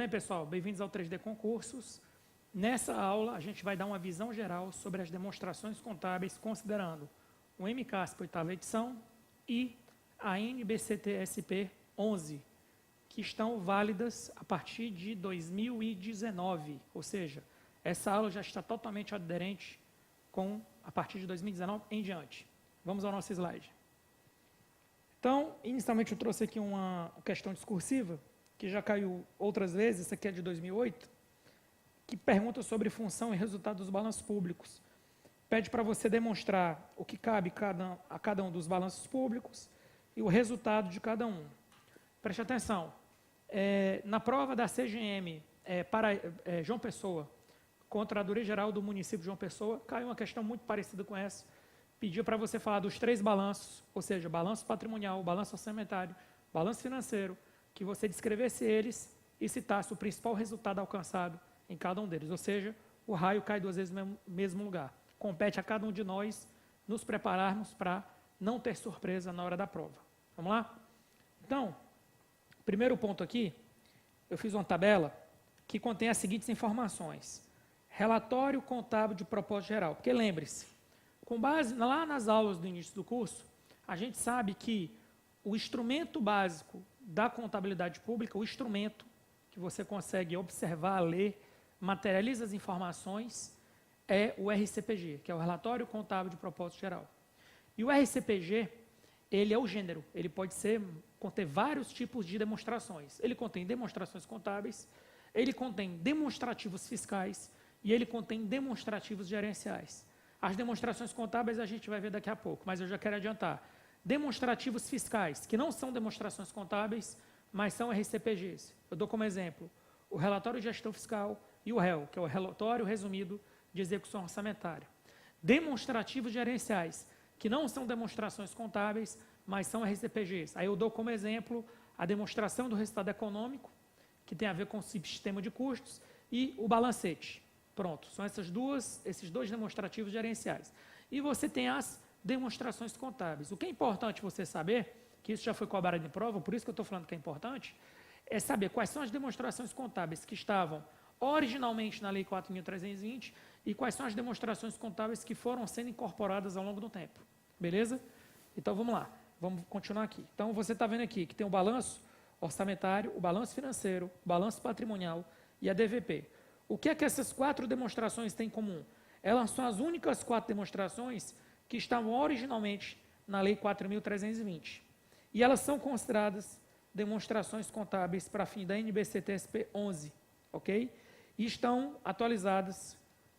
bem, pessoal? Bem-vindos ao 3D Concursos. Nessa aula, a gente vai dar uma visão geral sobre as demonstrações contábeis, considerando o MCASP 8ª edição e a NBCT-SP 11, que estão válidas a partir de 2019, ou seja, essa aula já está totalmente aderente a partir de 2019 em diante. Vamos ao nosso slide. Então, inicialmente eu trouxe aqui uma questão discursiva, que já caiu outras vezes, essa aqui é de 2008, que pergunta sobre função e resultado dos balanços públicos. Pede para você demonstrar o que cabe a cada um dos balanços públicos e o resultado de cada um. Preste atenção, na prova da CGM João Pessoa, Contradoria Geral do município de João Pessoa, caiu uma questão muito parecida com essa. Pediu para você falar dos 3 balanços, ou seja, balanço patrimonial, balanço orçamentário, balanço financeiro, que você descrevesse eles e citasse o principal resultado alcançado em cada um deles. Ou seja, o raio cai 2 vezes no mesmo lugar. Compete a cada um de nós nos prepararmos para não ter surpresa na hora da prova. Vamos lá? Então, primeiro ponto aqui, eu fiz uma tabela que contém as seguintes informações. Relatório contábil de propósito geral. Porque lembre-se, com base lá nas aulas do início do curso, a gente sabe que o instrumento básico da contabilidade pública, o instrumento que você consegue observar, ler, materializa as informações, é o RCPG, que é o Relatório Contábil de Propósito Geral. E o RCPG, ele é o gênero, ele pode conter vários tipos de demonstrações. Ele contém demonstrações contábeis, ele contém demonstrativos fiscais e ele contém demonstrativos gerenciais. As demonstrações contábeis a gente vai ver daqui a pouco, mas eu já quero adiantar. Demonstrativos fiscais, que não são demonstrações contábeis, mas são RCPGs. Eu dou como exemplo o relatório de gestão fiscal e o REL, que é o relatório resumido de execução orçamentária. Demonstrativos gerenciais, que não são demonstrações contábeis, mas são RCPGs. Aí eu dou como exemplo a demonstração do resultado econômico, que tem a ver com o sistema de custos, e o balancete. Pronto, são esses 2 demonstrativos gerenciais. E você tem as demonstrações contábeis. O que é importante você saber, que isso já foi cobrado em prova, por isso que eu estou falando que é importante, é saber quais são as demonstrações contábeis que estavam originalmente na Lei 4.320 e quais são as demonstrações contábeis que foram sendo incorporadas ao longo do tempo. Beleza? Então, vamos lá. Vamos continuar aqui. Então, você está vendo aqui que tem o balanço orçamentário, o balanço financeiro, o balanço patrimonial e a DVP. O que é que essas 4 demonstrações têm em comum? Elas são as únicas 4 demonstrações que estavam originalmente na Lei 4.320. E elas são consideradas demonstrações contábeis para fim da NBCT-SP 11, ok? E estão atualizadas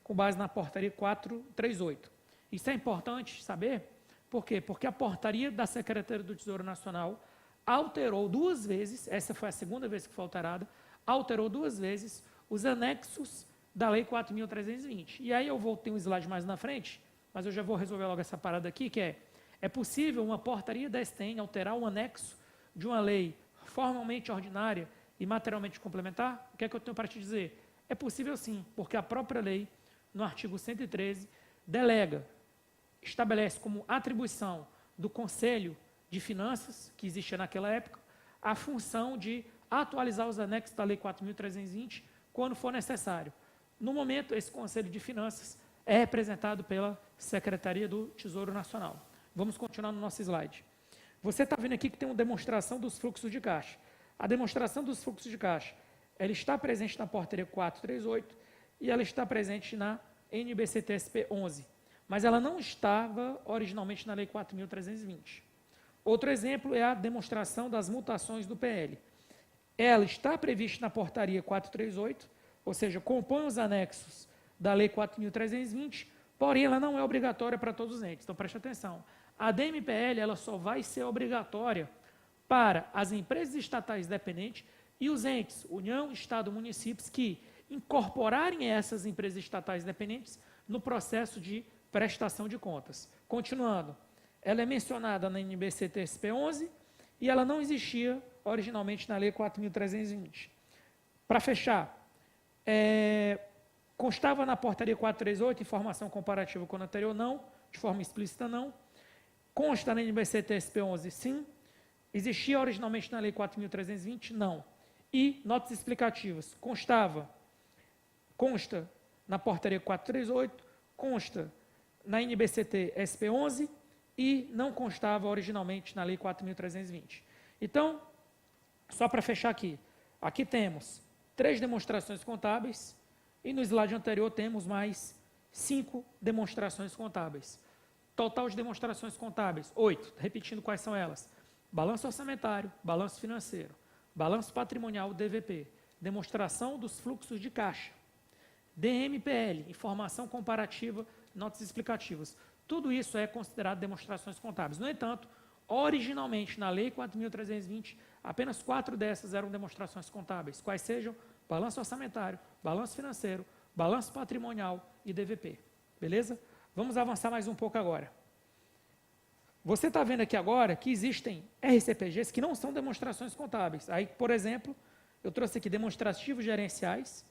com base na portaria 438. Isso é importante saber, por quê? Porque a portaria da Secretaria do Tesouro Nacional alterou 2 vezes, essa foi a segunda vez que foi alterada, alterou 2 vezes os anexos da Lei 4.320. E aí eu vou ter um slide mais na frente, mas eu já vou resolver logo essa parada aqui, que é possível uma portaria da STN alterar um anexo de uma lei formalmente ordinária e materialmente complementar? O que é que eu tenho para te dizer? É possível sim, porque a própria lei, no artigo 113, estabelece como atribuição do Conselho de Finanças, que existia naquela época, a função de atualizar os anexos da Lei 4.320 quando for necessário. No momento, esse Conselho de Finanças é representado pela Secretaria do Tesouro Nacional. Vamos continuar no nosso slide. Você está vendo aqui que tem uma demonstração dos fluxos de caixa. A demonstração dos fluxos de caixa, ela está presente na portaria 438 e ela está presente na NBCT-SP 11, mas ela não estava originalmente na Lei 4.320. Outro exemplo é a demonstração das mutações do PL. Ela está prevista na portaria 438, ou seja, compõe os anexos da Lei 4.320, porém ela não é obrigatória para todos os entes. Então, preste atenção. A DMPL ela só vai ser obrigatória para as empresas estatais dependentes e os entes, União, Estado, municípios, que incorporarem essas empresas estatais dependentes no processo de prestação de contas. Continuando, ela é mencionada na NBCT-SP 11 e ela não existia originalmente na Lei 4.320. Para fechar, constava na portaria 438 informação comparativa com a anterior, não, de forma explícita, não. Consta na NBCT-SP 11, sim. Existia originalmente na Lei 4.320, não. E notas explicativas. Consta na portaria 438, consta na NBCT SP11 e não constava originalmente na lei 4.320. Então, só para fechar aqui temos 3 demonstrações contábeis e no slide anterior temos mais 5 demonstrações contábeis. Total de demonstrações contábeis, 8. Repetindo quais são elas. Balanço orçamentário, balanço financeiro, balanço patrimonial, DVP, demonstração dos fluxos de caixa, DMPL, informação comparativa, notas explicativas. Tudo isso é considerado demonstrações contábeis. No entanto, originalmente, na Lei 4.320, apenas 4 dessas eram demonstrações contábeis, quais sejam balanço orçamentário, balanço financeiro, balanço patrimonial e DVP. Beleza? Vamos avançar mais um pouco agora. Você está vendo aqui agora que existem RCPGs que não são demonstrações contábeis. Aí, por exemplo, eu trouxe aqui demonstrativos gerenciais,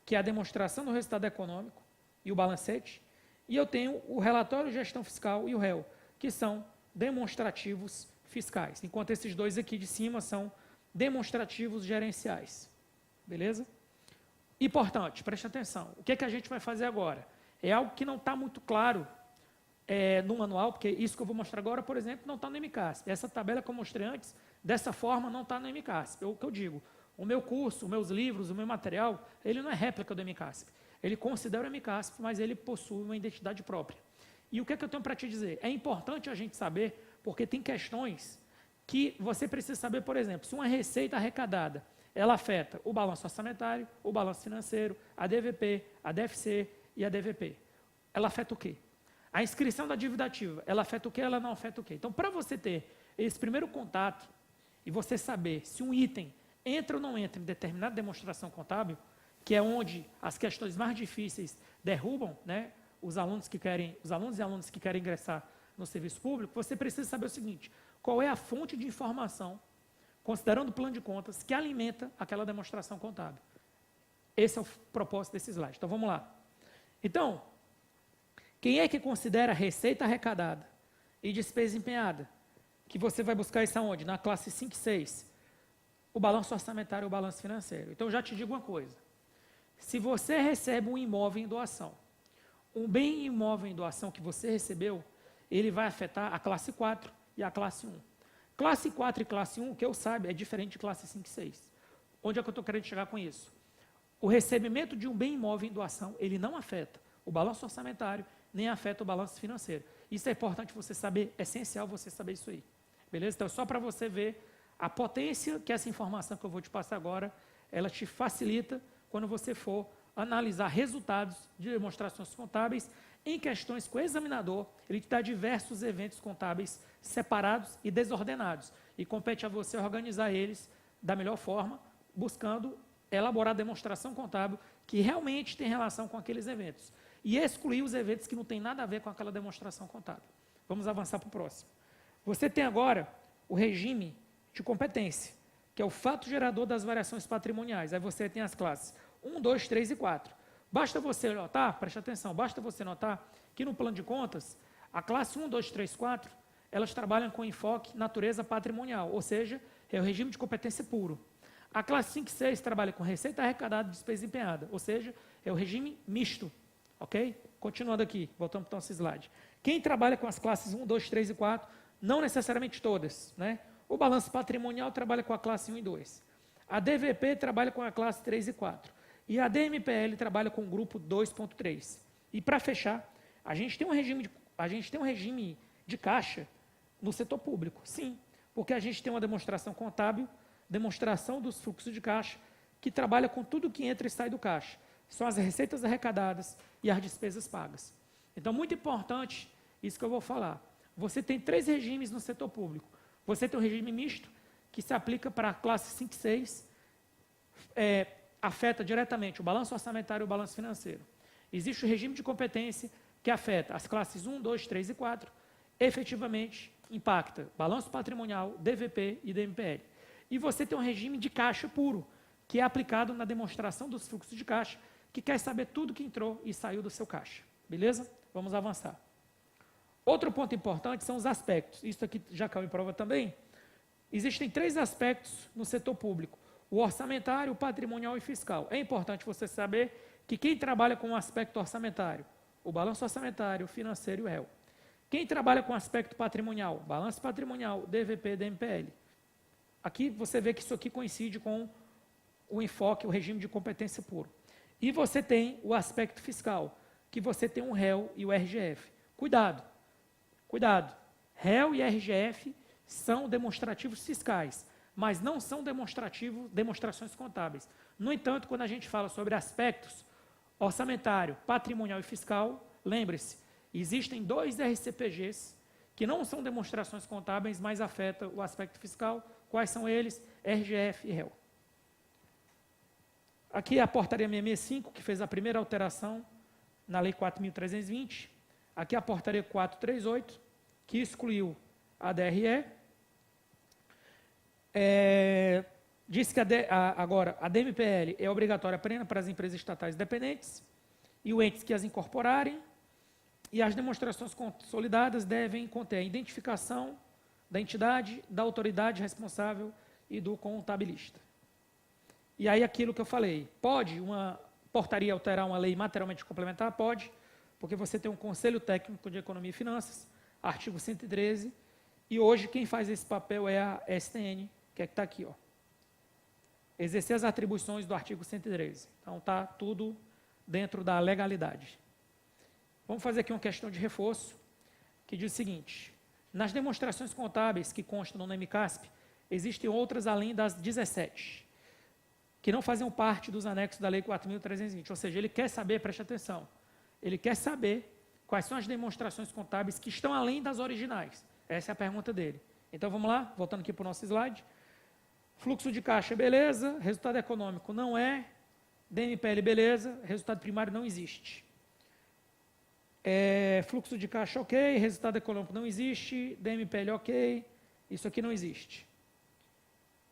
que é a demonstração do resultado econômico e o balancete, e eu tenho o relatório de gestão fiscal e o REL, que são demonstrativos fiscais, enquanto esses dois aqui de cima são demonstrativos gerenciais. Beleza? Importante, preste atenção. O que é que a gente vai fazer agora? É algo que não está muito claro no manual, porque isso que eu vou mostrar agora, por exemplo, não está no MCASP. Essa tabela que eu mostrei antes, dessa forma, não está no MCASP. É o que eu digo. O meu curso, os meus livros, o meu material, ele não é réplica do MCASP. Ele considera o MCASP, mas ele possui uma identidade própria. E o que é que eu tenho para te dizer? É importante a gente saber, porque tem questões que você precisa saber, por exemplo, se uma receita arrecadada, ela afeta o balanço orçamentário, o balanço financeiro, a DVP, a DFC e a DVP. Ela afeta o quê? A inscrição da dívida ativa, ela afeta o quê? Ela não afeta o quê? Então, para você ter esse primeiro contato e você saber se um item entra ou não entra em determinada demonstração contábil, que é onde as questões mais difíceis derrubam, né, os alunos e alunas que querem ingressar no serviço público, você precisa saber o seguinte: qual é a fonte de informação, considerando o plano de contas, que alimenta aquela demonstração contábil. Esse é o propósito desse slide. Então, vamos lá. Então, quem é que considera receita arrecadada e despesa empenhada? Que você vai buscar isso aonde? Na classe 5 e 6. O balanço orçamentário e o balanço financeiro. Então, já te digo uma coisa. Se você recebe um imóvel em doação, um bem imóvel em doação que você recebeu, ele vai afetar a classe 4 e a classe 1. Classe 4 e classe 1, que eu saiba, é diferente de classe 5 e 6. Onde é que eu estou querendo chegar com isso? O recebimento de um bem imóvel em doação, ele não afeta o balanço orçamentário, nem afeta o balanço financeiro. Isso é importante você saber, é essencial você saber isso aí. Beleza? Então, só para você ver a potência que essa informação que eu vou te passar agora, ela te facilita quando você for analisar resultados de demonstrações contábeis em questões que o examinador, ele te dá diversos eventos contábeis separados e desordenados. E compete a você organizar eles da melhor forma, buscando elaborar a demonstração contábil que realmente tem relação com aqueles eventos. E excluir os eventos que não têm nada a ver com aquela demonstração contábil. Vamos avançar para o próximo. Você tem agora o regime de competência, que é o fato gerador das variações patrimoniais. Aí você tem as classes 1, 2, 3 e 4. Basta você notar, preste atenção, basta você notar que no plano de contas, a classe 1, 2, 3, 4, elas trabalham com enfoque natureza patrimonial, ou seja, é o regime de competência puro. A classe 5 e 6 trabalha com receita arrecadada e despesa empenhada, ou seja, é o regime misto. Ok? Continuando aqui, voltamos para o nosso slide. Quem trabalha com as classes 1, 2, 3 e 4, não necessariamente todas, né? O balanço patrimonial trabalha com a classe 1 e 2. A DVP trabalha com a classe 3 e 4. E a DMPL trabalha com o grupo 2.3. E para fechar, a gente tem um regime de caixa no setor público. Sim, porque a gente tem uma demonstração contábil, demonstração dos fluxos de caixa, que trabalha com tudo que entra e sai do caixa. São as receitas arrecadadas e as despesas pagas. Então, muito importante isso que eu vou falar. Você tem 3 regimes no setor público. Você tem o regime misto, que se aplica para a classe 5 e 6, afeta diretamente o balanço orçamentário e o balanço financeiro. Existe o regime de competência, que afeta as classes 1, 2, 3 e 4, efetivamente impacta balanço patrimonial, DVP e DMPL. E você tem um regime de caixa puro, que é aplicado na demonstração dos fluxos de caixa, que quer saber tudo que entrou e saiu do seu caixa. Beleza? Vamos avançar. Outro ponto importante são os aspectos. Isso aqui já caiu em prova também. Existem 3 aspectos no setor público. o orçamentário, o patrimonial e fiscal. É importante você saber que quem trabalha com o aspecto orçamentário, o balanço orçamentário, o financeiro e o réu. Quem trabalha com o aspecto patrimonial, balanço patrimonial, DVP, DMPL. Aqui você vê que isso aqui coincide com o enfoque, o regime de competência puro. E você tem o aspecto fiscal, que você tem o réu e o RGF. Cuidado, cuidado. Réu e RGF são demonstrativos fiscais, mas não são demonstrações contábeis. No entanto, quando a gente fala sobre aspectos orçamentário, patrimonial e fiscal, lembre-se, existem 2 RCPGs que não são demonstrações contábeis, mas afetam o aspecto fiscal. Quais são eles? RGF e réu. Aqui é a portaria 665, que fez a primeira alteração na lei 4.320. Aqui é a portaria 438, que excluiu a DRE. Diz que agora a DMPL é obrigatória apenas para as empresas estatais dependentes e os entes que as incorporarem, e as demonstrações consolidadas devem conter a identificação da entidade, da autoridade responsável e do contabilista. E aí aquilo que eu falei, pode uma portaria alterar uma lei materialmente complementar? Pode, porque você tem um Conselho Técnico de Economia e Finanças, artigo 113, e hoje quem faz esse papel é a STN, que é que está aqui, ó. Exercer as atribuições do artigo 113. Então está tudo dentro da legalidade. Vamos fazer aqui uma questão de reforço, que diz o seguinte: nas demonstrações contábeis que constam no MCASP, existem outras além das 17, que não faziam parte dos anexos da Lei 4.320. Ou seja, ele quer saber, preste atenção, ele quer saber quais são as demonstrações contábeis que estão além das originais. Essa é a pergunta dele. Então vamos lá, voltando aqui para o nosso slide. Fluxo de caixa, beleza. Resultado econômico não é. DMPL, beleza. Resultado primário não existe. Fluxo de caixa, ok. Resultado econômico não existe. DMPL, ok. Isso aqui não existe.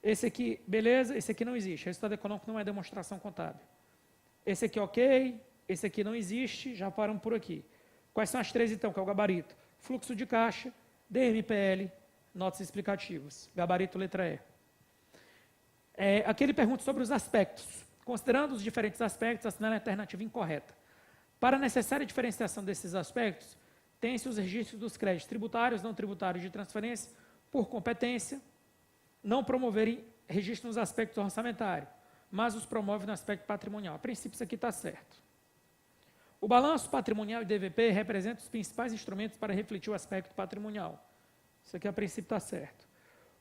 Esse aqui, beleza. Esse aqui não existe. Resultado econômico não é demonstração contábil. Esse aqui, ok. Esse aqui não existe. Já paramos por aqui. Quais são as 3, então, que é o gabarito? Fluxo de caixa, DMPL, notas explicativas. Gabarito, letra E. Aqui ele pergunta sobre os aspectos. Considerando os diferentes aspectos, assinale a alternativa incorreta. Para a necessária diferenciação desses aspectos, tem-se os registros dos créditos tributários, não tributários de transferência, por competência, não promoverem registro nos aspectos orçamentários, mas os promove no aspecto patrimonial. A princípio, isso aqui está certo. O balanço patrimonial e DVP representam os principais instrumentos para refletir o aspecto patrimonial. Isso aqui, a princípio, está certo.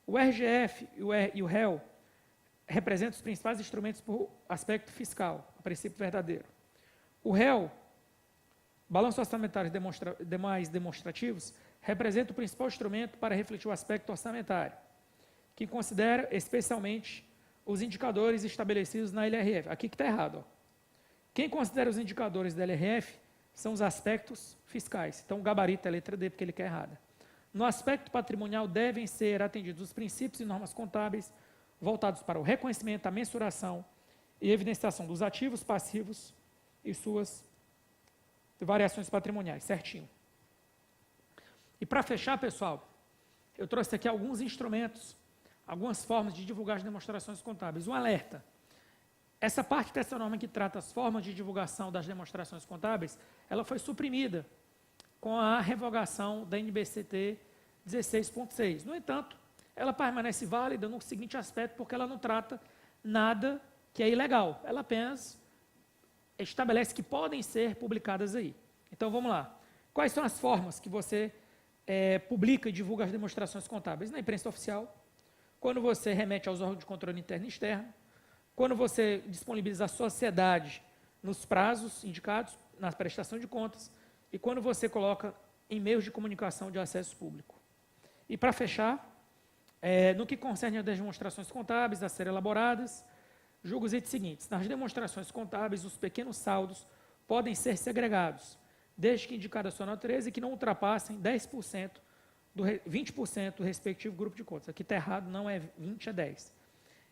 O RGF e o réu representam os principais instrumentos por aspecto fiscal, a princípio verdadeiro. O réu, balanço orçamentário e demais demonstrativos, representa o principal instrumento para refletir o aspecto orçamentário, que considera especialmente os indicadores estabelecidos na LRF. Aqui que está errado, ó. Quem considera os indicadores da LRF são os aspectos fiscais. Então, o gabarito é a letra D, porque ele quer errada. No aspecto patrimonial, devem ser atendidos os princípios e normas contábeis voltados para o reconhecimento, a mensuração e evidenciação dos ativos, passivos e suas variações patrimoniais, certinho. E para fechar, pessoal, eu trouxe aqui alguns instrumentos, algumas formas de divulgar as demonstrações contábeis. Um alerta. Essa parte dessa norma que trata as formas de divulgação das demonstrações contábeis, ela foi suprimida com a revogação da NBCT 16.6. No entanto, ela permanece válida no seguinte aspecto, porque ela não trata nada que é ilegal. Ela apenas estabelece que podem ser publicadas aí. Então, vamos lá. Quais são as formas que você publica e divulga as demonstrações contábeis? Na imprensa oficial, quando você remete aos órgãos de controle interno e externo, quando você disponibiliza a sociedade nos prazos indicados, na prestação de contas, e quando você coloca em meios de comunicação de acesso público. E para fechar, no que concerne às demonstrações contábeis a serem elaboradas, julgo os itens seguintes. Nas demonstrações contábeis, os pequenos saldos podem ser segregados, desde que indicada a sua natureza e que não ultrapassem 20% do respectivo grupo de contas. Aqui está errado, não é 20, é 10.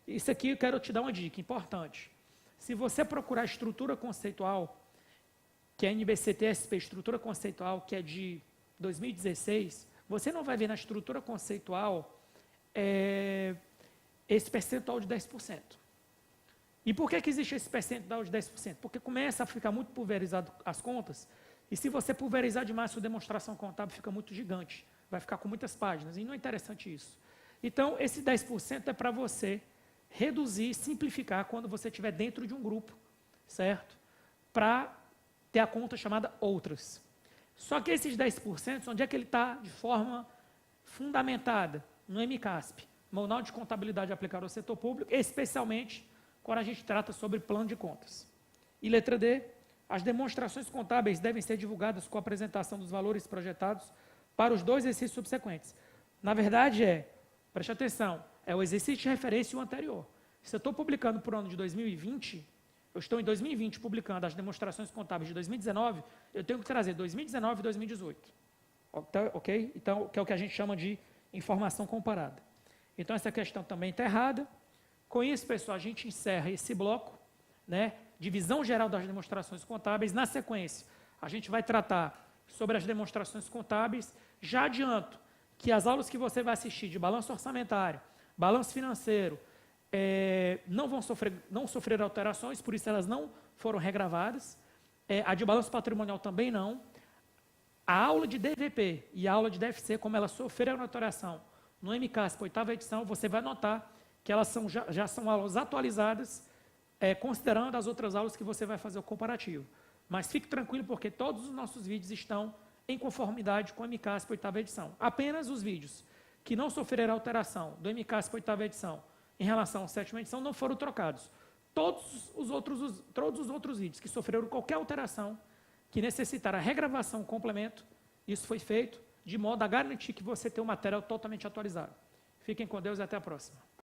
Isso aqui eu quero te dar uma dica importante. Se você procurar a estrutura conceitual, que é a NBCT-SP, estrutura conceitual, que é de 2016, você não vai ver na estrutura conceitual esse percentual de 10%. E por que existe esse percentual de 10%? Porque começa a ficar muito pulverizado as contas, e se você pulverizar demais, sua demonstração contábil fica muito gigante, vai ficar com muitas páginas, e não é interessante isso. Então, esse 10% é para você reduzir, simplificar quando você estiver dentro de um grupo, certo? Para ter a conta chamada outras. Só que esses 10%, onde é que ele está de forma fundamentada? No MCASP, Manual de Contabilidade aplicada ao Setor Público, especialmente quando a gente trata sobre plano de contas. E letra D, as demonstrações contábeis devem ser divulgadas com a apresentação dos valores projetados para os 2 exercícios subsequentes. Na verdade preste atenção, é o exercício de referência e o anterior. Se eu estou publicando por ano de 2020, eu estou em 2020 publicando as demonstrações contábeis de 2019, eu tenho que trazer 2019 e 2018. Ok? Então, que é o que a gente chama de informação comparada. Então, essa questão também está errada. Com isso, pessoal, a gente encerra esse bloco, né, de visão geral das demonstrações contábeis. Na sequência, a gente vai tratar sobre as demonstrações contábeis. Já adianto que as aulas que você vai assistir de balanço orçamentário, balanço financeiro, não sofrer alterações, por isso elas não foram regravadas. A de balanço patrimonial também não. A aula de DVP e a aula de DFC, como elas sofreram alteração no MCASP, 8ª edição, você vai notar que elas já são aulas atualizadas, considerando as outras aulas que você vai fazer o comparativo. Mas fique tranquilo, porque todos os nossos vídeos estão em conformidade com o MCASP 8ª edição. Apenas os vídeos que não sofreram alteração do MCASP 8ª edição em relação à 7ª edição não foram trocados. Todos os outros vídeos que sofreram qualquer alteração, que necessitaram a regravação, complemento, isso foi feito de modo a garantir que você tenha um material totalmente atualizado. Fiquem com Deus e até a próxima.